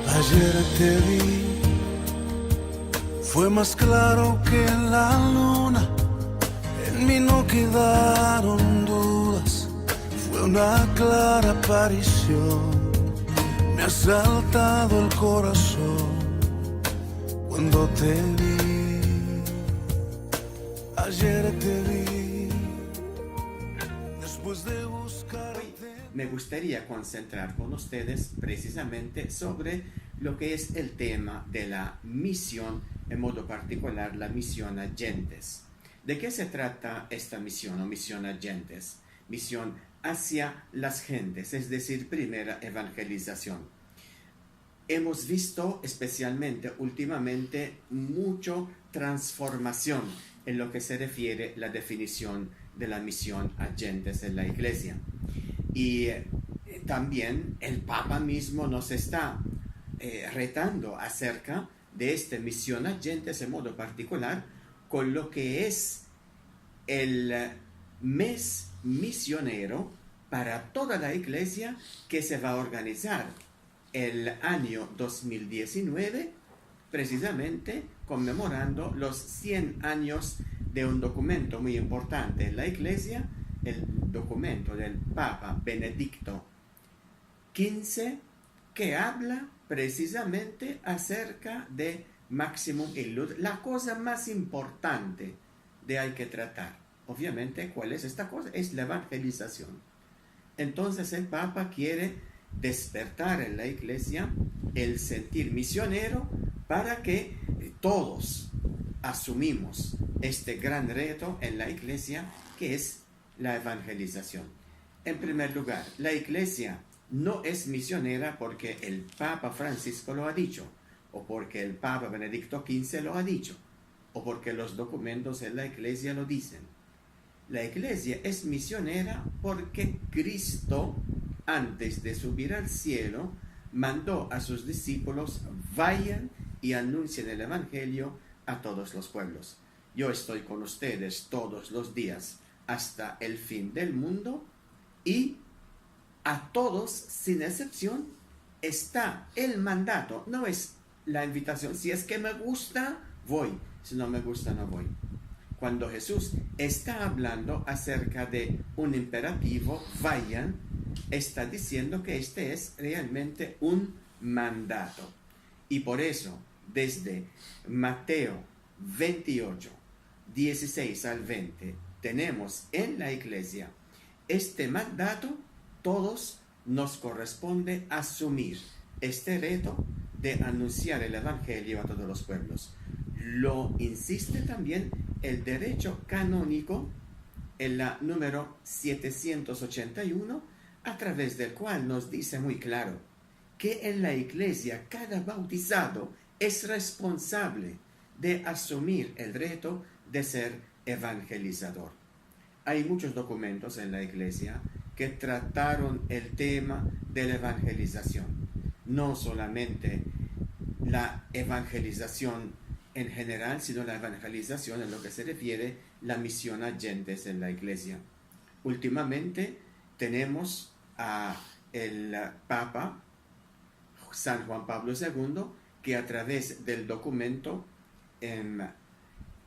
Ayer te vi, fue más claro que la luna, en mí no quedaron dudas, fue una clara aparición, me ha saltado el corazón cuando te vi, ayer te vi, después de buscarte. Me gustaría concentrar con ustedes precisamente sobre lo que es el tema de la misión, en modo particular la misión a gentes. ¿De qué se trata esta misión o misión a gentes? Misión hacia las gentes, es decir, primera evangelización. Hemos visto especialmente últimamente mucho transformación en lo que se refiere a la definición de la misión a gentes en la iglesia. Y también el Papa mismo nos está retando acerca de esta misión a gentes en modo particular con lo que es el mes misionero para toda la iglesia que se va a organizar el año 2019, precisamente conmemorando los 100 años de un documento muy importante en la iglesia, el documento del Papa Benedicto XV, que habla precisamente acerca de Maximum Illud, la cosa más importante de hay que tratar. Obviamente, ¿cuál es esta cosa? Es la evangelización. Entonces el Papa quiere despertar en la iglesia el sentir misionero para que todos asumimos este gran reto en la iglesia que es la evangelización. En primer lugar, la iglesia no es misionera porque el Papa Francisco lo ha dicho, o porque el Papa Benedicto XV lo ha dicho, o porque los documentos en la iglesia lo dicen. La iglesia es misionera porque Cristo, antes de subir al cielo, mandó a sus discípulos: vayan y anuncien el evangelio a todos los pueblos. Yo estoy con ustedes todos los días hasta el fin del mundo, y a todos, sin excepción, está el mandato, no es la invitación. Si es que me gusta, voy; si no me gusta, no voy. Cuando Jesús está hablando acerca de un imperativo, vayan, está diciendo que este es realmente un mandato. Y por eso, desde Mateo 28, 16 al 20, tenemos en la iglesia este mandato. Todos nos corresponde asumir este reto de anunciar el evangelio a todos los pueblos. Lo insiste también el derecho canónico en la número 781, a través del cual nos dice muy claro que en la iglesia cada bautizado es responsable de asumir el reto de ser evangelizador. Hay muchos documentos en la iglesia que trataron el tema de la evangelización, no solamente la evangelización en general, sino la evangelización en lo que se refiere la misión a gentes en la iglesia. Últimamente tenemos a el Papa San Juan Pablo II, que a través del documento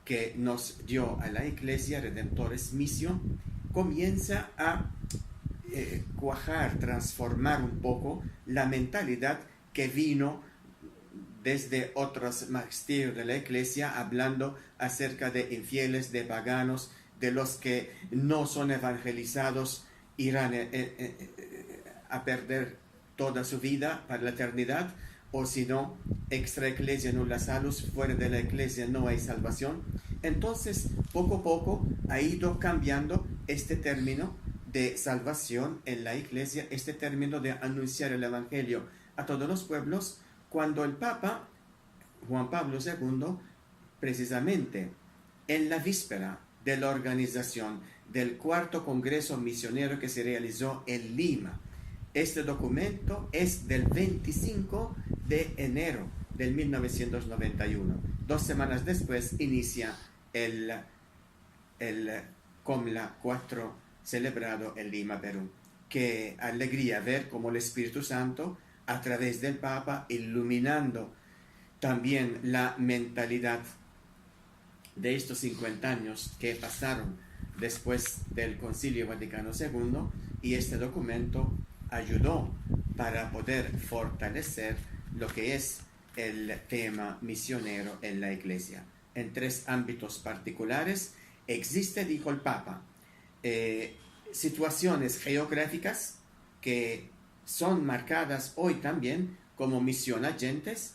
que nos dio a la iglesia, Redemptoris Missio, comienza a cuajar, transformar un poco la mentalidad que vino desde otros magisterios de la iglesia, hablando acerca de infieles, de paganos, de los que no son evangelizados, irán a perder toda su vida para la eternidad, o si no, extra ecclesia nulla salus, fuera de la iglesia no hay salvación. Entonces, poco a poco ha ido cambiando este término de salvación en la iglesia, este término de anunciar el evangelio a todos los pueblos, cuando el Papa Juan Pablo II, precisamente en la víspera de la organización del cuarto Congreso Misionero que se realizó en Lima. Este documento es del 25 de enero del 1991. 2 semanas después inicia el COMLA 4 celebrado en Lima, Perú. Qué alegría ver cómo el Espíritu Santo a través del Papa, iluminando también la mentalidad de estos 50 años que pasaron después del Concilio Vaticano II, y este documento ayudó para poder fortalecer lo que es el tema misionero en la Iglesia. En 3 ámbitos particulares existe, dijo el Papa, situaciones geográficas que son marcadas hoy también como misión agentes,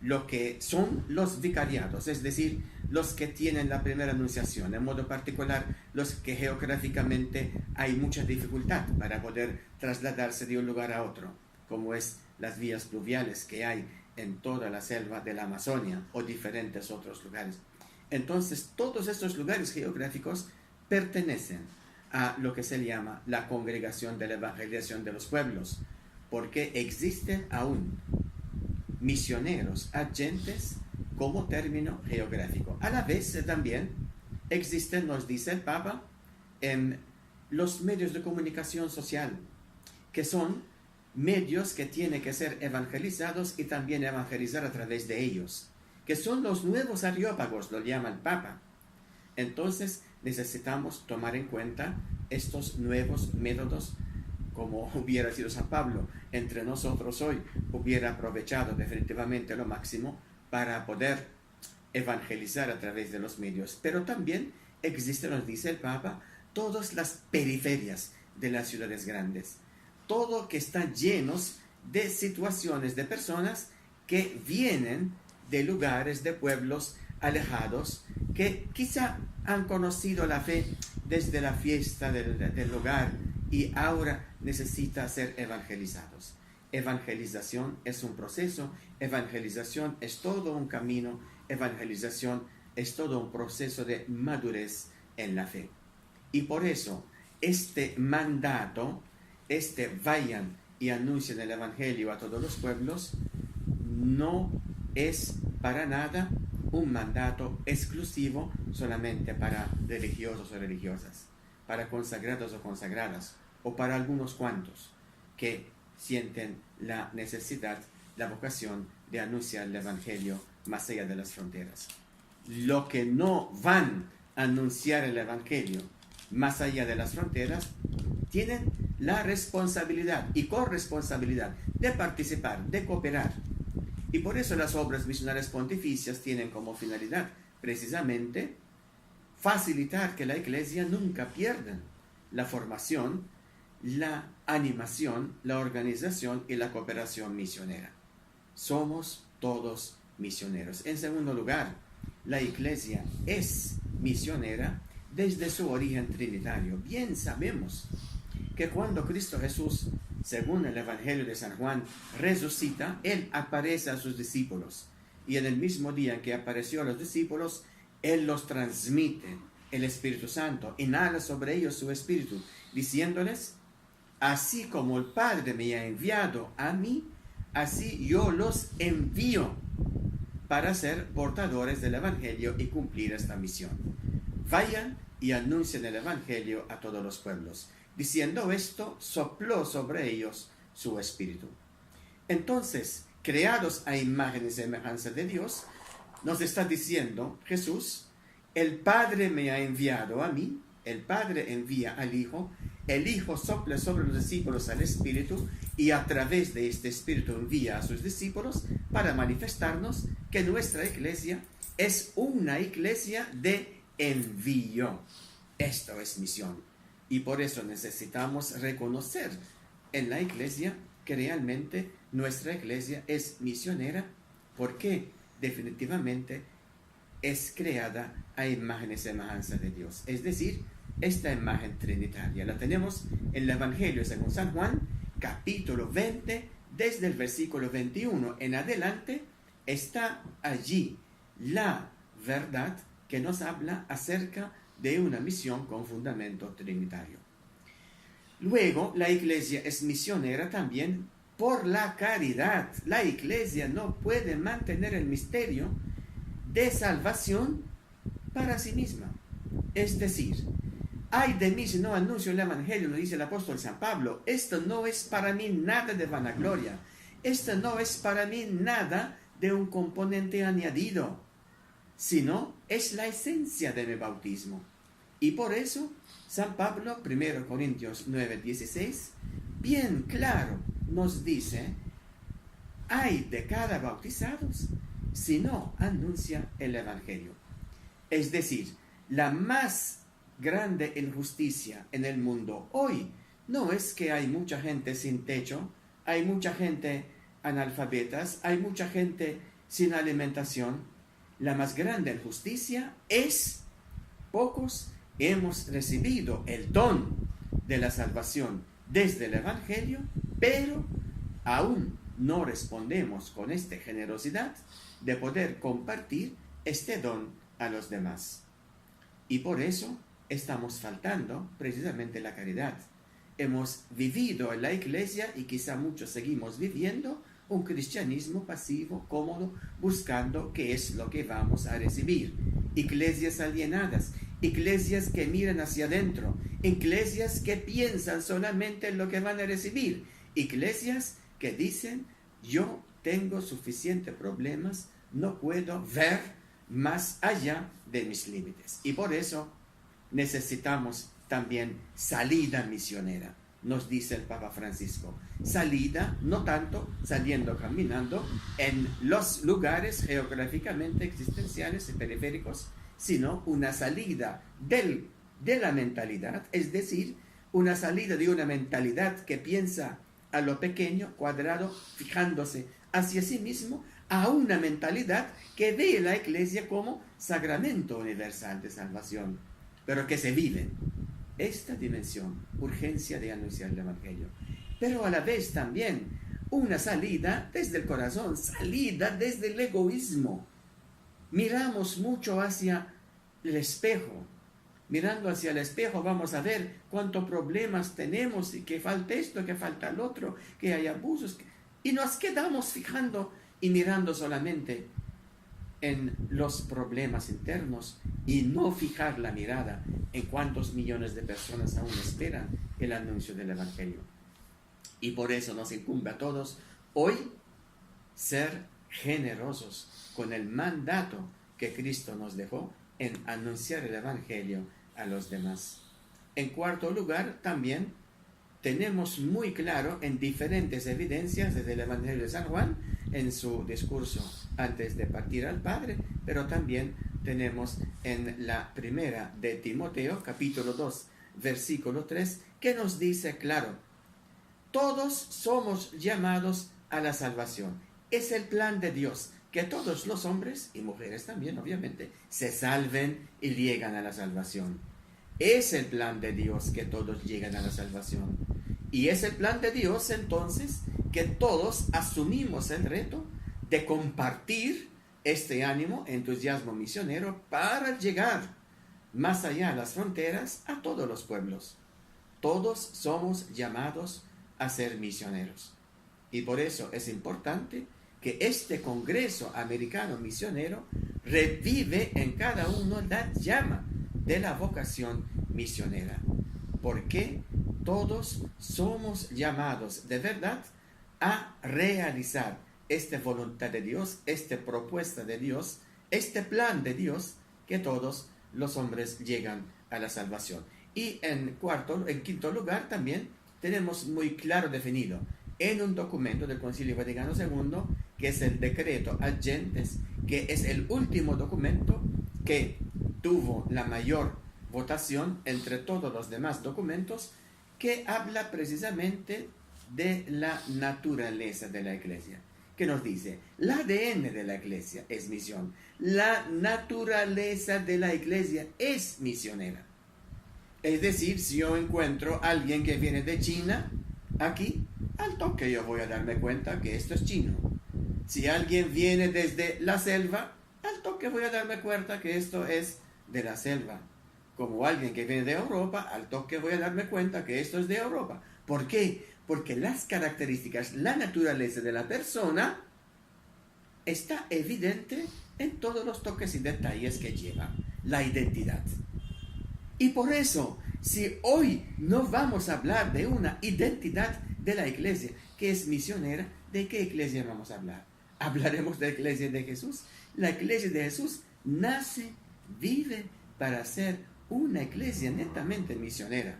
lo que son los vicariatos, es decir, los que tienen la primera anunciación, en modo particular los que geográficamente hay mucha dificultad para poder trasladarse de un lugar a otro, como es las vías pluviales que hay en toda la selva de la Amazonia o diferentes otros lugares. Entonces, todos estos lugares geográficos pertenecen a lo que se llama la congregación de la evangelización de los pueblos, porque existen aún misioneros agentes como término geográfico. A la vez también existen, nos dice el Papa, los medios de comunicación social, que son medios que tienen que ser evangelizados y también evangelizar a través de ellos, que son los nuevos areópagos, lo llama el Papa. Entonces necesitamos tomar en cuenta estos nuevos métodos, como hubiera sido San Pablo entre nosotros hoy, hubiera aprovechado definitivamente lo máximo para poder evangelizar a través de los medios. Pero también existen, nos dice el Papa, todas las periferias de las ciudades grandes, todo que está llenos de situaciones de personas que vienen de lugares, de pueblos alejados, que quizá han conocido la fe desde la fiesta del hogar y ahora necesitan ser evangelizados. Evangelización es un proceso, evangelización es todo un camino, evangelización es todo un proceso de madurez en la fe. Y por eso este mandato, vayan y anuncien el Evangelio a todos los pueblos, no es para nada un mandato exclusivo solamente para religiosos o religiosas, para consagrados o consagradas, o para algunos cuantos que sienten la necesidad, la vocación de anunciar el Evangelio más allá de las fronteras. Los que no van a anunciar el Evangelio más allá de las fronteras tienen la responsabilidad y corresponsabilidad de participar, de cooperar. Y por eso las obras misionales pontificias tienen como finalidad precisamente facilitar que la Iglesia nunca pierda la formación, la animación, la organización y la cooperación misionera. Somos todos misioneros. En segundo lugar, la Iglesia es misionera desde su origen trinitario. Bien sabemos que cuando Cristo Jesús, según el Evangelio de San Juan, resucita, Él aparece a sus discípulos. Y en el mismo día en que apareció a los discípulos, Él los transmite el Espíritu Santo, inhala sobre ellos su Espíritu, diciéndoles: así como el Padre me ha enviado a mí, así yo los envío para ser portadores del Evangelio y cumplir esta misión. Vayan y anuncien el Evangelio a todos los pueblos. Diciendo esto, sopló sobre ellos su Espíritu. Entonces, creados a imagen y semejanza de Dios, nos está diciendo Jesús: el Padre me ha enviado a mí, el Padre envía al Hijo, el Hijo sopla sobre los discípulos al Espíritu y a través de este Espíritu envía a sus discípulos para manifestarnos que nuestra Iglesia es una Iglesia de envío. Esto es misión. Y por eso necesitamos reconocer en la Iglesia que realmente nuestra Iglesia es misionera, porque definitivamente es creada a imagen y semejanza de Dios. Es decir, esta imagen trinitaria la tenemos en el Evangelio según San Juan, capítulo 20, desde el versículo 21 en adelante, está allí la verdad que nos habla acerca de una misión con fundamento trinitario. Luego, la Iglesia es misionera también por la caridad. La Iglesia no puede mantener el misterio de salvación para sí misma. Es decir, ay de mí si no anuncio el Evangelio, nos dice el apóstol San Pablo. Esto no es para mí nada de vanagloria. Esto no es para mí nada de un componente añadido, sino es la esencia de mi bautismo. Y por eso, San Pablo, 1 Corintios 9:16, bien claro nos dice, ay de cada bautizados si no anuncia el Evangelio. Es decir, la más grande injusticia en el mundo hoy no es que hay mucha gente sin techo, hay mucha gente analfabetas, hay mucha gente sin alimentación. La más grande injusticia es pocos hemos recibido el don de la salvación desde el Evangelio, pero aún no respondemos con esta generosidad de poder compartir este don a los demás. Y por eso estamos faltando precisamente la caridad. Hemos vivido en la iglesia y quizá muchos seguimos viviendo un cristianismo pasivo, cómodo, buscando qué es lo que vamos a recibir. Iglesias alienadas, iglesias que miran hacia adentro, iglesias que piensan solamente en lo que van a recibir, iglesias que dicen, yo tengo suficientes problemas, no puedo ver más allá de mis límites. Y por eso necesitamos también salida misionera, nos dice el Papa Francisco. Salida, no tanto saliendo caminando en los lugares geográficamente existenciales y periféricos, sino una salida de la mentalidad, es decir, una salida de una mentalidad que piensa a lo pequeño, cuadrado, fijándose hacia sí mismo, a una mentalidad que ve la Iglesia como sacramento universal de salvación, pero que se vive esta dimensión, urgencia de anunciar el Evangelio, pero a la vez también una salida desde el corazón, salida desde el egoísmo. Miramos mucho hacia el espejo. Mirando hacia el espejo vamos a ver cuántos problemas tenemos y que falta esto, que falta el otro, que hay abusos. Y nos quedamos fijando y mirando solamente en los problemas internos y no fijar la mirada en cuántos millones de personas aún esperan el anuncio del Evangelio. Y por eso nos incumbe a todos hoy ser generosos con el mandato que Cristo nos dejó en anunciar el Evangelio a los demás. En cuarto lugar, también tenemos muy claro en diferentes evidencias desde el Evangelio de San Juan, en su discurso antes de partir al Padre, pero también tenemos en la primera de Timoteo, capítulo 2, versículo 3, que nos dice claro, todos somos llamados a la salvación. Es el plan de Dios que todos los hombres y mujeres también, obviamente, se salven y llegan a la salvación. Es el plan de Dios que todos lleguen a la salvación. Y es el plan de Dios, entonces, que todos asumimos el reto de compartir este ánimo, entusiasmo misionero para llegar más allá de las fronteras a todos los pueblos. Todos somos llamados a ser misioneros. Y por eso es importante que este Congreso Americano Misionero revive en cada uno la llama de la vocación misionera. Porque todos somos llamados de verdad a realizar esta voluntad de Dios, esta propuesta de Dios, este plan de Dios, que todos los hombres llegan a la salvación. Y en quinto lugar también tenemos muy claro definido en un documento del Concilio Vaticano II, que es el Decreto Ad Gentes, que es el último documento que tuvo la mayor votación entre todos los demás documentos, que habla precisamente de la naturaleza de la Iglesia, que nos dice, el ADN de la Iglesia es misión, la naturaleza de la Iglesia es misionera. Es decir, si yo encuentro a alguien que viene de China, aquí, al toque yo voy a darme cuenta que esto es chino. Si alguien viene desde la selva, al toque voy a darme cuenta que esto es de la selva. Como alguien que viene de Europa, al toque voy a darme cuenta que esto es de Europa. ¿Por qué? Porque las características, la naturaleza de la persona está evidente en todos los toques y detalles que lleva la identidad. Y por eso, si hoy no vamos a hablar de una identidad de la Iglesia que es misionera, ¿De qué iglesia vamos a hablar? ¿Hablaremos de la iglesia de Jesús? La iglesia de Jesús nace, vive para ser una iglesia netamente misionera.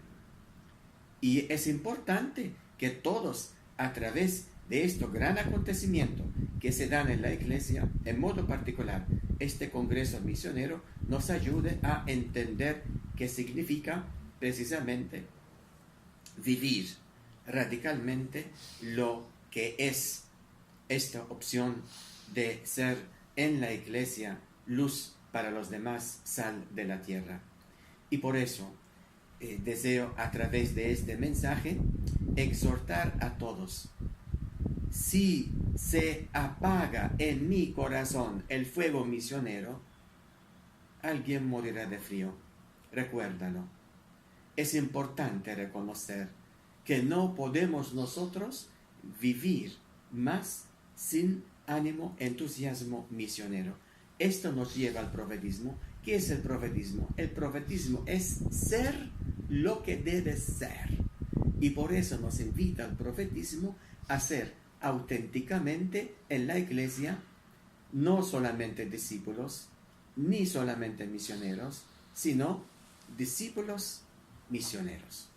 Y es importante que todos, a través de este gran acontecimiento que se dan en la iglesia, en modo particular este congreso misionero, nos ayude a entender qué significa precisamente vivir radicalmente lo que es esta opción de ser en la iglesia luz para los demás, sal de la tierra. Y por eso deseo a través de este mensaje exhortar a todos. Si se apaga en mi corazón el fuego misionero, alguien morirá de frío. Recuérdalo. Es importante reconocer que no podemos nosotros vivir más sin ánimo, entusiasmo misionero. Esto nos lleva al profetismo. ¿Qué es el profetismo? El profetismo es ser lo que debe ser. Y por eso nos invita al profetismo a ser auténticamente en la iglesia no solamente discípulos, ni solamente misioneros, sino discípulos misioneros.